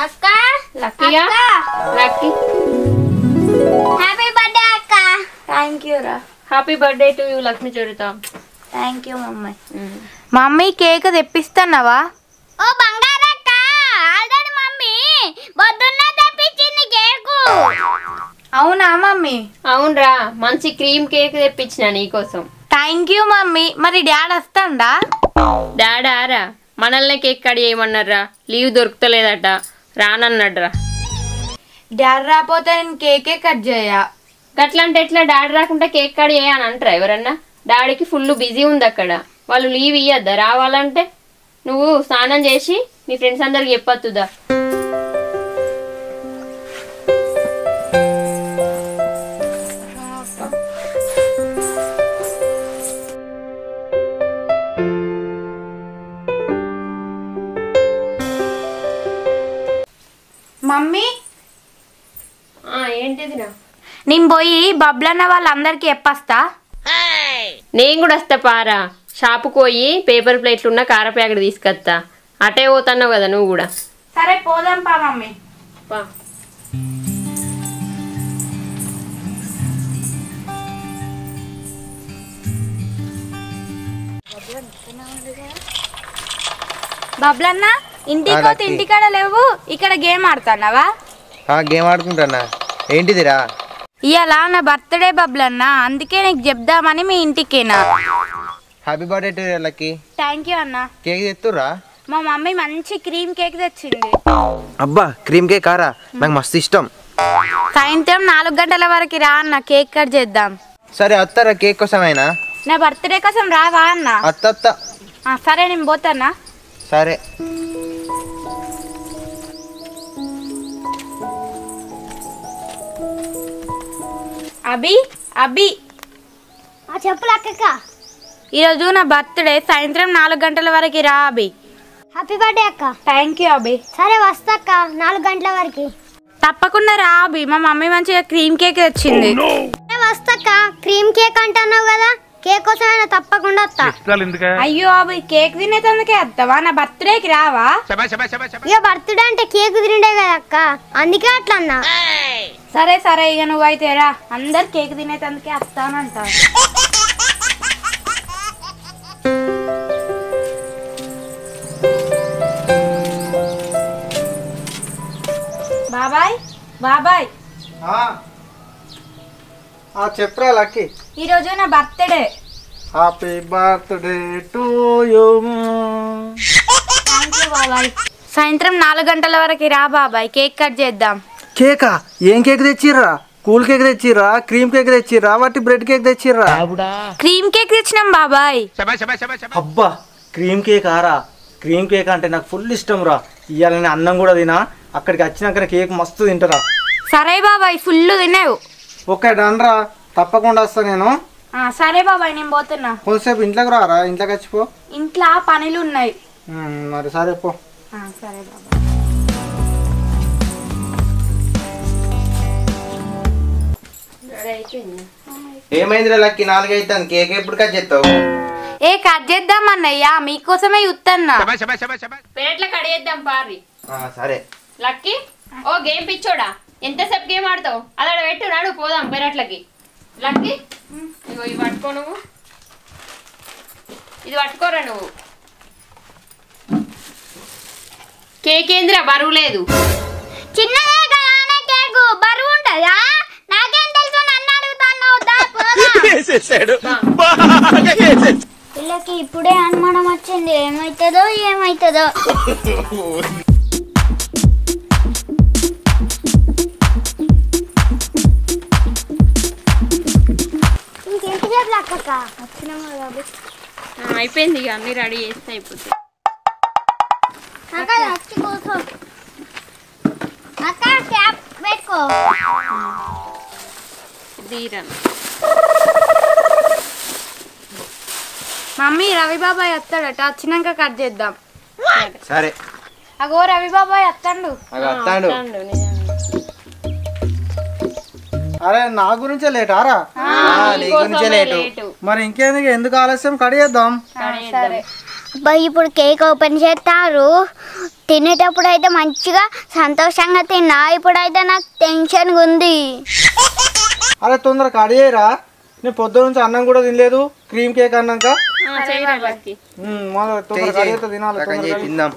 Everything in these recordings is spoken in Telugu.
అక్క లక్కీయా లక్కీ హ్యాపీ బర్త్డే అక్క. థ్యాంక్ యూ రా. Happy birthday to you Lakshmi Charitha. Thank you mummy. Mummy cake తెప్పిస్తున్నావా? ఓ బంగారక్క, ఆల్రెడీ మమ్మీ పొద్దున్న తెప్పించింది కేకు. అవునా మమ్మీ? అవునరా, మంచి క్రీమ్ కేక్ తెప్పించిన నీకోసం. Thank you mummy. మరి డాడీ వస్తాడా? డాడా మనల్నే కేక్ కట్ చేయమన్నారా, లీవ్ దొరుకుతలేదట, రానన్నాడ్రా. డాడీ రాకపోతే నేను కేకే కట్ చేయా. గట్లంటే ఎట్లా? డాడీ రాకుండా కేక్ కట్ చేయని అంటారా ఎవరన్నా? డాడీకి ఫుల్ బిజీ ఉంది అక్కడ, వాళ్ళు లీవ్ ఇయ్యద్దా రావాలంటే? నువ్వు స్నానం చేసి మీ ఫ్రెండ్స్ అందరికి చెప్పొద్దుదా. మమ్మీ ఏంటిదిరా? నేను పోయి బబ్లన్న వాళ్ళందరికి చెప్పస్తా. నేను కూడా వస్తా పారా. షాపుకు పోయి పేపర్ ప్లేట్లు ఉన్న కార ప్యాకెట్ తీసుకొస్తా. అటే పోతున్నావు కదా నువ్వు కూడా. సరే పోదాం పా మమ్మీ. పా. బబ్లన్న ఇంటికి ఇంటికాడ లేవు, ఇక్కడ గేమ్ ఆడుతున్నావా? గేమ్ ఆడుకుంటానా? ఏంటిదిరా? ఇవాళ నా బర్త్డే బబ్లన్న, అందుకే నీకు చెప్దామని మీ ఇంటికేనా. Happy birthday to Lucky. Thank you అన్న. కేక్ తెస్తురా? మా మమ్మీ మంచి క్రీమ్ కేక్ తెచ్చింది. అబ్బా క్రీమ్ కేక్ కారా, నాకు మస్తు ఇష్టం. సాయంత్రం 4 గంటల వరకు రా అన్న, కేక్ కట్ చేద్దాం. సరే వస్తారా కేక్ కోసమైనా? నా బర్త్డే కోసం రావా అన్న? అత్త. సరే నేను పోతానా. సరే. అభి అభి చెప్పులు అక్క. ఈరోజు నా బర్త్డే, సాయంత్రం 4 గంటల వరకు రా అభి. హ్యాపీ బర్త్డే అక్క. థ్యాంక్ యూ అభి. సరే వస్తా అక్క 4 గంటల వరకు. తప్పకుండా రా అభి, మా మమ్మీ మంచిగా క్రీమ్ కేక్ తెచ్చింది. వస్తాక క్రీమ్ కేక్ అంటున్నావు కదా, కేక్ కోసం తప్పకుండా వస్తా. అయ్యో అభి, కేక్ తినేందుకే వస్తావా? నా బర్త్డేకి రావా? ఇక బర్త్డే అంటే కేక్ తిండే కదా అక్క, అందుకే అట్లా అన్నా. సరే సరే, ఇక నువ్వైతే రా, అందరు కేక్ తినేందుకే వస్తానంట. బాబాయ్ బాబాయ్, చెప్పరా లక్కీ. ఈరోజు నా birthday. Happy birthday to you. Thank you బాబాయ్. సాయంత్రం 4 గంటల వరకు రా బాబాయ్, కేక్ కట్ చేద్దాం. కేకా? ఏం కేక్ తెచ్చిర్రా? కూల్ కేక్ తెచ్చిర్రా? క్రీమ్ కేక్ తెచ్చిర్రా? వాటి బ్రెడ్ కేక్ తెచ్చిర్రా? క్రీమ్ కేక్ తెచ్చినాం బాబాయ్. అబ్బా క్రీమ్ కేక్ ఆరా, క్రీమ్ కేక్ అంటే నాకు ఫుల్ ఇష్టం రా. ఇవాళ నేను అన్నం కూడా తినా, అక్కడికి వచ్చినాక కేక్ మస్తు తింటారా. సరే బాబాయ్, ఫుల్ తిన్నావు. ఓకే డన్ రా, తప్పకుండా వస్తా నేను. సరే బాబాయ్, నేను పోతున్నా. కొంతసేపు ఇంట్లోకి రారా, ఇంట్లోకి వచ్చిపో. ఇంట్లో పనులు ఉన్నాయి. మరి సరే పో. సరే బాబాయ్. ఏమైందిరా లక్కీ? 4 అవుతుంది, కేక్ ఎప్పుడు కట్ చేస్తావు? కట్ చేద్దాం అన్నయ్య, మీకోసమే చూస్తున్నా. పేట్ల కడిగేద్దాం పారి. సరే. లక్కీ, ఓ గేమ్ పిచ్చోడా, ఎంతసేపు గేమ్ ఆడతావు? అలా పెట్టు, నాడు పోదాం పెరట్లకి. లక్కీ ఇగో ఇవి పట్టుకో, నువ్వు ఇది పట్టుకోరా. నువ్వు కేక్ ఏందిరా బరువు లేదు? చిన్నదే కదా కేకు, బరువు ఉంటదా? నాకేం తెలుసు, నన్ను అడుగుతాను. పిల్లకి ఇప్పుడే అనుమానం వచ్చింది, ఏమైతుందో ఏమైతుందో. ఇంకెంటి చేతులు అక్క వచ్చినాము కదా. అయిపోయింది, ఇక అన్ని రెడీ చేస్తే అయిపోతుంది. అక్క వచ్చి కూర్చో. అక్క క్యాప్ పెట్టుకో. దీరన్ మమ్మీ రవి బాబాయ్ వస్తాడట, వచ్చినాక కట్ చేద్దాం. సరే. అగో రవి బాబాయ్ వస్తాడు. వస్తాడు. అరే నా గురించే లేటారా? నీ గురించే లేటు. మరి ఇంకేందుకు, ఎందుకు ఆలస్యం? కడిగేద్దాం. అబ్బా ఇప్పుడు కేక్ ఓపెన్ చేస్తారు. తినేటప్పుడు అయితే మంచిగా సంతోషంగా తిన్నా, ఇప్పుడైతే నాకు టెన్షన్గా ఉంది. అరే తొందర కడిగేరా, నేను పొద్దు నుంచి అన్నం కూడా తినలేదు. క్రీమ్ కేక్ అన్నాక తొందర కడిగితే తినాలి. తిందాం.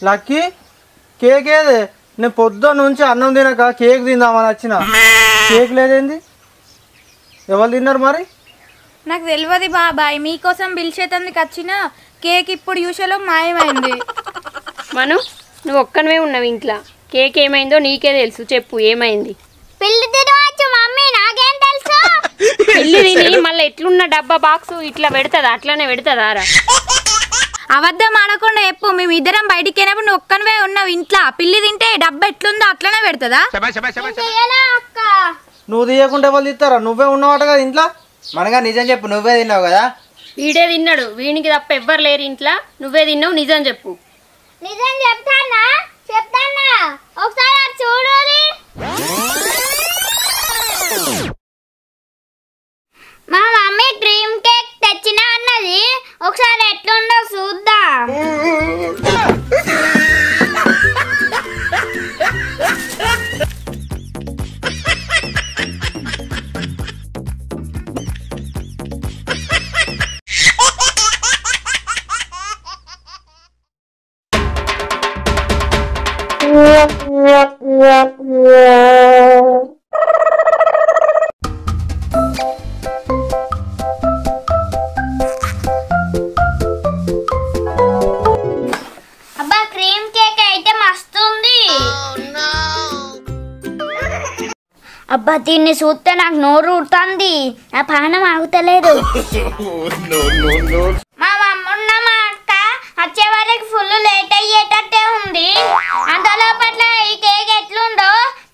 లక్కీ కేక్ ఏదే? నేను పొద్దున్న నుంచి అన్నం తినక కేక్ తిందామని వచ్చిన, కేక్ లేదేంది? ఎవరు తిన్నారు మరి? నాకు తెలియదు బాబాయ్, మీకోసం పిలిచేతందుకు వచ్చిన కేక్ ఇప్పుడు యూషలో మాయమైంది. మను నువ్వు ఒక్కనివే ఉన్నావు ఇంట్లో, కేక్ ఏమైందో నీకే తెలుసు, చెప్పు ఏమైంది? పిల్లి తినవచ్చు మమ్మీ, నాకేం తెలుసు? పిల్లి తిని మళ్ళీ ఎట్లున్న డబ్బా బాక్స్ ఇట్లా పెడతదా? అట్లనే పెడతదా రా? అబద్ధం ఆడకుండా చెప్పు, మేము ఇద్దరం బయటికి వెళ్ళినప్పుడు నువ్వు ఒక్కనివే ఉన్నావు ఇంట్లో. పిల్లి తింటే డబ్బా ఎట్లుందో అట్లనే పెడతదా? అక్క నువ్వు తీయకుండా ఎవరు తీస్తారా? నువ్వే ఉన్నవాట కదా ఇంట్లో. మనగా నిజం చెప్పు, నువ్వే తిన్నావు కదా? వీడే తిన్నాడు, వీనికి తప్ప ఎవ్వరు లేరు ఇంట్లో. నువ్వే తిన్నావు, నిజం చెప్పు. నిజం చెప్తానా? ఒకసారి చూడాలి. మా మమ్మీ డ్రీమ్ కేక్ తెచ్చినా అన్నది, ఒకసారి ఎట్లుందో చూద్దాం. అబ్బా క్రీమ్ కేక్ అయితే మస్తుంది. అబ్బా దీన్ని చూస్తే నాకు నోరు ఊరుతుంది, నా పానం ఆగుతలేదు. మా మమ్మున్న మా అక్క వచ్చే వరకు ఫుల్ లేట్ అయ్యేటట్టే ఉంది. అంతలో పట్ల ఈ కేక్ ఎట్లుందో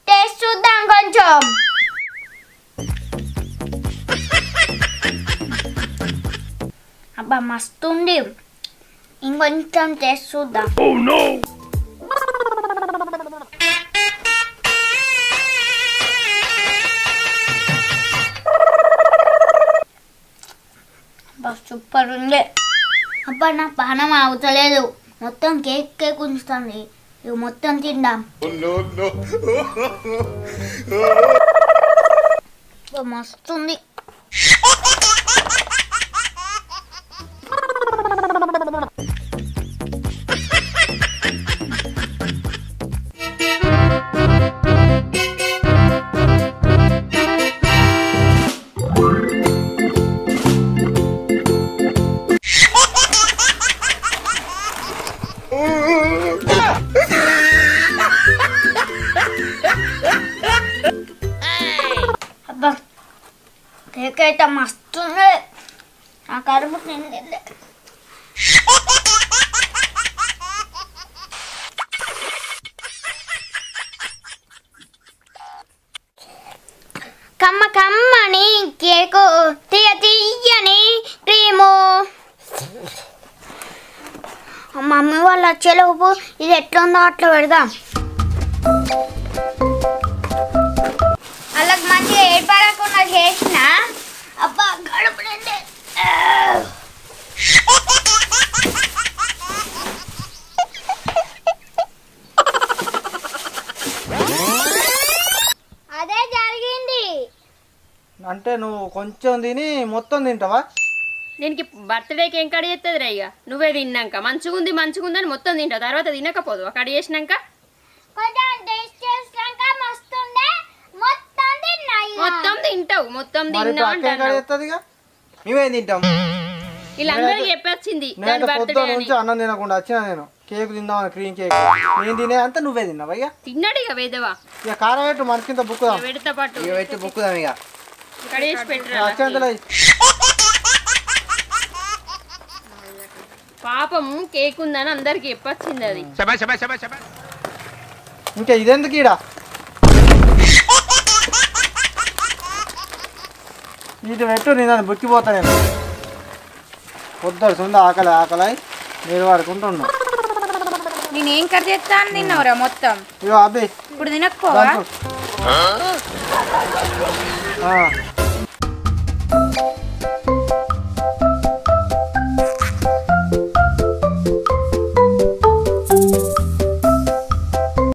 టేస్ట్ చూద్దాం కొంచెం. అబ్బా మస్తుంది, ఇంకొంచెం టేస్ట్ చూద్దాం. అబ్బా సూపర్ ఉంది. అబ్బా నా పానం ఆగుతలేదు, మొత్తం కేక్ ఉంచుతుంది. ఇవి మొత్తం తిందాం. మస్తుంది. అబ్బా కేక్ అయితే మస్తుంది, నా కడుపు నిండింది. కమ్మ కమ్మని కేకు, తీయ తీయని క్రీము. మమ్మీ వాళ్ళు వచ్చేలోపు ఇది ఎట్లుందో అట్లా పెడదాం. వాళ్ళకి మంచిగా ఏర్పడకుండా చేసిన. అబ్బా గడుపు నిండి. అదే జరిగింది. అంటే నువ్వు కొంచెం తిని మొత్తం తింటావా? దీనికి బర్త్డేకి ఏం కడి చేస్తుంది రా? ఇక నువ్వే తిన్నాక మంచిగుందని మొత్తం తింటావు, తర్వాత తినకపోదు కడి చేసినాక. కొంచెం టేస్ట్ చేసినాక మస్తుండే, మొత్తం తిన్నా. మొత్తం తింటావు, మొత్తం మరి తిన్నావు అక్క ఏం కడిగేస్తుంది ఇక? మేమేం తింటాం? వీళ్ళందరికీ చెప్పొచ్చింది దాని నేను బర్త్డే పొద్దున్న అని. నుంచి అన్నం తినకుండా వచ్చిన, నేను కేక్ తిందామని క్రీమ్ కేక్. నేను తినే అంతా నువ్వే తిన్నావా? ఇక తిన్నాడు ఇక వేదవా, ఇక కారం పెట్టు, మనకింత బుక్కుదా. పెడతా పట్టు ఇక పెట్టి బుక్కుదాం. ఇక కడిగేసి పెట్టరా. వచ్చేంతలో పాపం కేక్ ఉందని అందరికి చెప్పొచ్చింది అది. ఇంకా ఇదెందుకు ఈడ? ఇటు పెట్టు, నేను అది బుక్కిపోతా నేను. పొద్దుడుతుంది ఆకలి ఆకలి నీరు పడుకుంటున్నాం. నేనేం కర్రీ చేస్తా అని తిన్నావురా మొత్తం. ఇగో అబ్బి ఇప్పుడు తినకపోవా?